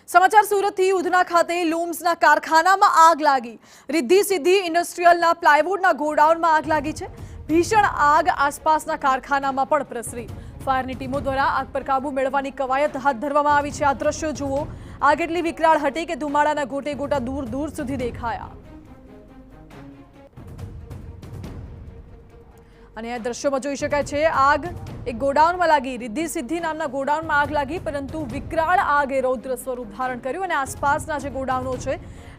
समाचार सूरतથી ઉધના ખાતે લૂમ્સના કારખાનામાં આગ લાગી। રિદ્ધિ સિદ્ધિ ઇન્ડસ્ટ્રીયલના પ્લાયવુડના ગોડાઉનમાં આગ લાગી છે। ભીષણ આગ આસપાસના કારખાનામાં પણ પ્રસરી। ફાયરની ટીમો દ્વારા આગ પર કાબુ મેળવવાની કવાયત હાથ ધરવામાં આવી છે। આ દ્રશ્યો જુઓ। આગ એટલી વિકરાળ હતી કે ધુમાડાના ગોટે ગોટા દૂર દૂર સુધી દેખાયા। અને આ દ્રશ્યોમાં જોઈ શકાય છે આગ એક ગોડાઉનમાં લાગી। રિદ્ધિ સિદ્ધિ નામના ગોડાઉનમાં આગ લાગી, પરંતુ વિકરાળ આગે રૌદ્ર સ્વરૂપ ધારણ કર્યું અને આસપાસના જે ગોડાઉનો છે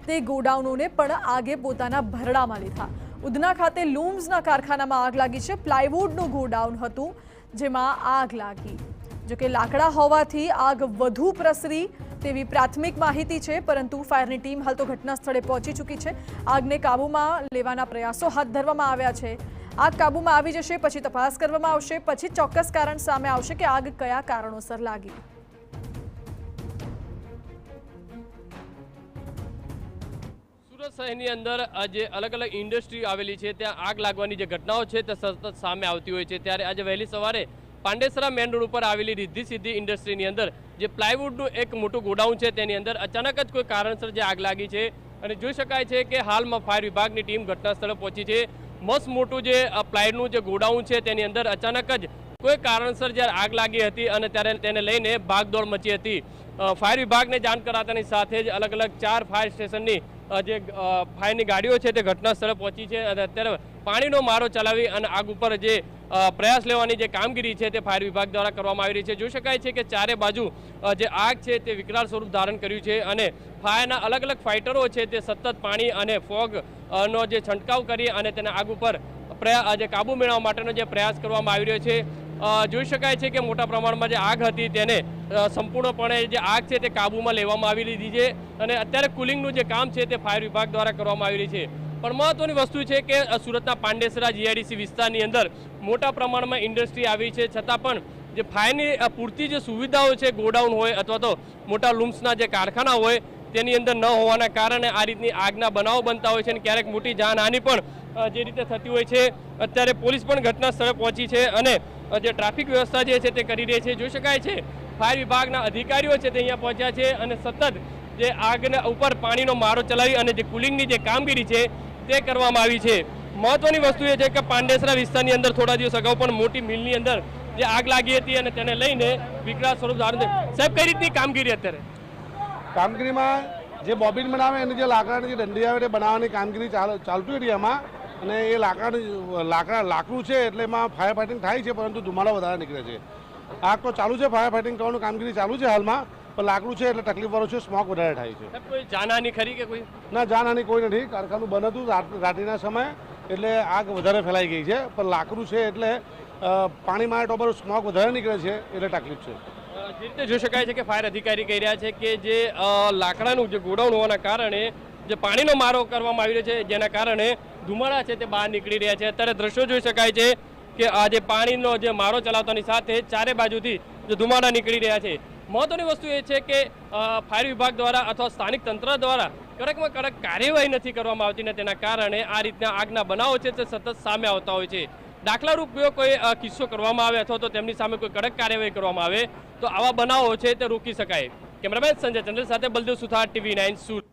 તે ગોડાઉનોને પણ આગે પોતાના ભરડામાં લીધા। ઉધના ખાતે લૂમ્સના કારખાનામાં આગ લાગી છે। પ્લાયવુડનું ગોડાઉન હતું જેમાં આગ લાગી। જો કે લાકડા હોવાથી આગ વધુ પ્રસરી તેવી પ્રાથમિક માહિતી છે, પરંતુ ફાયરની ટીમ હાલ તો ઘટના સ્થળે પહોંચી ચૂકી છે। આગને કાબૂમાં લેવાના પ્રયાસો હાથ ધરવામાં આવ્યા છે। આગ કાબૂમાં આવી જશે પછી તપાસ કરવામાં આવશે, પછી ચોક્કસ કારણ સામે આવશે કે આગ કયા કારણોસર લાગી। સુરત શહેરની અંદર જે અલગ અલગ ઇન્ડસ્ટ્રી આવેલી છે ત્યાં આગ લાગવાની જે ઘટનાઓ છે તે સતત સામે આવતી હોય છે। ત્યારે આજે વહેલી સવારે પાંડેસરા મેન રોડ ઉપર આવેલી રિદ્ધિ સિદ્ધિ ઇન્ડસ્ટ્રીની અંદર જે પ્લાયવુડનું એક મોટું ગોડાઉન છે તેની અંદર અચાનક જ કોઈ કારણસર જે આગ લાગી છે અને જોઈ શકાય છે કે હાલમાં ફાયર વિભાગની ટીમ ઘટના સ્થળે પહોંચી છે। મસ્ત મોટું જે પ્લાયનું જે ગોડાઉન છે તેની અંદર અચાનક જ કોઈ કારણસર જ્યારે આગ લાગી હતી અને ત્યારે તેને લઈને ભાગદોડ મચી હતી। ફાયર વિભાગને જાણ કરાતાની સાથે જ અલગ અલગ 4 ફાયર સ્ટેશનની જે ફાયરની ગાડીઓ છે તે ઘટના સ્થળે પહોંચી છે અને અત્યારે પાણીનો મારો ચલાવી અને આગ ઉપર જે પ્રયાસ લેવાની જે કામગીરી છે તે ફાયર વિભાગ દ્વારા કરવામાં આવી રહી છે। જોઈ શકાય છે કે ચારે બાજુ જે આગ છે તે વિકરાળ સ્વરૂપ ધારણ કર્યું છે અને ફાયરના અલગ અલગ ફાઇટરો છે તે સતત પાણી અને ફોગ નો જે છંટકાવ કરી અને તેને આગ ઉપર જે કાબુ મેળવવા માટેનો જે પ્રયાસ કરવામાં આવી રહ્યો છે। જોઈ શકાય છે કે મોટા પ્રમાણમાં જે આગ હતી તેને સંપૂર્ણપણે જે આગ છે તે કાબૂમાં લેવામાં આવી લીધી છે અને અત્યારે કુલિંગનું જે કામ છે તે ફાયર વિભાગ દ્વારા કરવામાં આવી રહી છે। પણ મહત્વની વસ્તુ છે કે સુરતના પાંડેસરા જીઆઈડીસી વિસ્તારની અંદર મોટા પ્રમાણમાં ઇન્ડસ્ટ્રી આવી છે, છતાં પણ જે ફાયરની પૂરતી જે સુવિધાઓ છે, ગોડાઉન હોય અથવા તો મોટા લૂમ્સના જે કારખાના હોય તેની અંદર ન હોવાના કારણે આ રીતની આગના બનાવો બનતા હોય છે અને ક્યારેક મોટી જાનહાનિ પણ જે રીતે થતી હોય છે। અત્યારે પોલીસ પણ ઘટના સ્થળે પહોંચી છે અને જે ટ્રાફિક વ્યવસ્થા જે છે તે કરી રહી છે। જોઈ શકાય છે ફાયર વિભાગના અધિકારીઓ છે તે અહીંયા પહોંચ્યા છે અને સતત જે આગના ઉપર પાણીનો મારો ચલાવી અને જે કુલિંગની જે કામગીરી છે તે કરવામાં આવી છે। મહત્વની વસ્તુ એ છે કે પાંડેસરા વિસ્તારની અંદર થોડા દિવસ અગાઉ પણ મોટી મિલની અંદર જે આગ લાગી હતી અને તેને લઈને વિકરાળ સ્વરૂપ ધારણ થયું। સાહેબ, કઈ રીતની કામગીરી અત્યારે? કામગીરીમાં જે બોબિન બનાવે એની જે લાકડાની જે દંડી આવે તે બનાવવાની કામગીરી ચાલતી હતી એમાં, અને એ લાકડું છે એટલે એમાં ફાયર ફાઇટિંગ થાય છે, પરંતુ ધુમાડો વધારે નીકળે છે। આગ તો ચાલુ છે, ફાયર ફાઇટિંગ કરવાનું કામગીરી ચાલુ છે હાલમાં, પણ લાકડું છે એટલે તકલીફ વાળું છે, સ્મોક વધારે થાય છે। કોઈ જાનહાની ખરી કે કોઈ? ના, જાનહાની કોઈ નથી। કારખાનું બંધ હતું રાત્રિના સમયે એટલે આગ વધારે ફેલાઈ ગઈ છે, પણ લાકડું છે એટલે પાણીમાં ટોપર સ્મોક વધારે નીકળે છે એટલે તકલીફ છે। જે રીતે જોઈ શકાય છે કે ફાયર અધિકારી કહી રહ્યા છે કે જે લાકડાનું જે ગોડાઉન હોવાના કારણે જે પાણીનો મારો કરવામાં આવી રહ્યો છે જેના કારણે ધુમાડા છે તે બહાર નીકળી રહ્યા છે। અત્યારે દ્રશ્યો જોઈ શકાય છે કે આ જે પાણીનો જે મારો ચલાવતાની સાથે ચારે બાજુથી જે ધુમાડા નીકળી રહ્યા છે। મહત્વની વસ્તુ એ છે કે ફાયર વિભાગ દ્વારા અથવા સ્થાનિક તંત્ર દ્વારા કડકમાં કડક કાર્યવાહી નથી કરવામાં આવતી ને તેના કારણે આ રીતના આગના બનાવો છે તે સતત સામે આવતા હોય છે। દાખલા રૂપે કોઈ કિસ્સો કરવામાં આવે અથવા તો તેમની સામે કોઈ કડક કાર્યવાહી કરવામાં આવે તો આવા બનાવો છે તે રોકી શકાય। કેમેરામેન સંજય ચંદ્ર સાથે બલદેવ સુથાર, TV9 સુરત।